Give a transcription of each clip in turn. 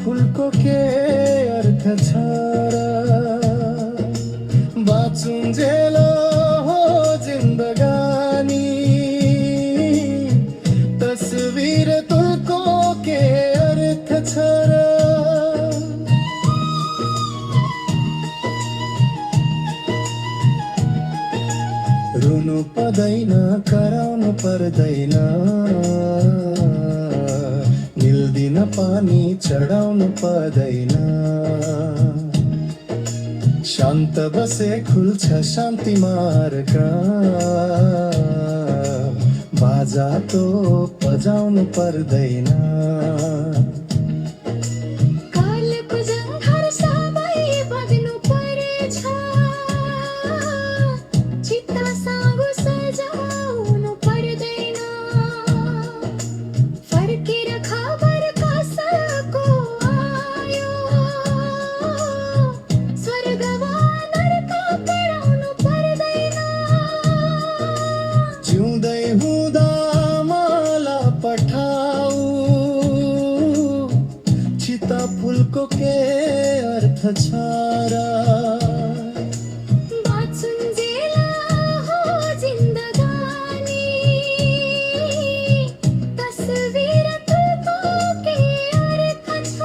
फुलको के अर्थ छ र बाँचुन्जेल हो जिन्दगानी तस्बिर तुलको के अर्थ छ र रुनु पर्दैन कराउनु पर्दैन निल्दिन पानी चढाउनु पर्दैन शान्त बसे खुल्छ शान्ति मार्ग बाजा तो बजाउनु पर्दैन कालको जङ्घर सबै बग्नु परेछ चित्त साँगो सजाउनु पर्दैन फर्केर खबर कसको आयो स्वर्ग वा नरक पराउनु पर्दैन जिउँदै हुँदा माला पठाऊ चिता फुलको के अर्थ छ र बाँचुन्जेल हो जिन्दगानी तस्बिर तुलको के अर्थ छ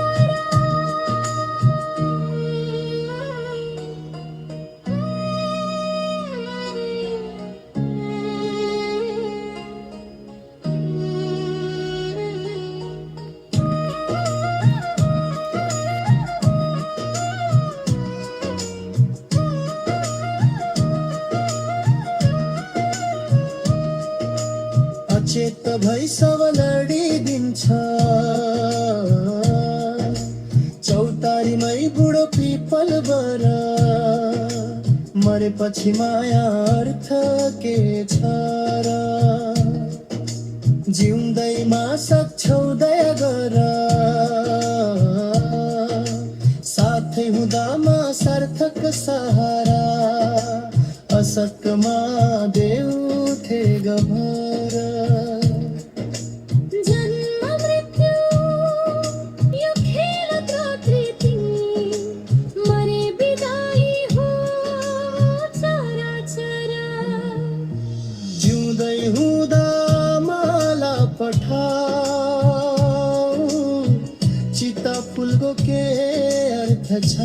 अचेत भई सब लडिदिन्छ चौतारीमै बुढो पिपल बर मरेपछि माया अर्थ के छ र जिउँदैमा सक्छौ दया गर साथै हुँदामा सार्थक सहारा असकमा देउथे गभर जन्म मृत्यु यो खेल प्रकृति मरे बिदाई हो चराचर जिउँदै हुँदा माला पठाऊ चिता फुलको के अर्थ छ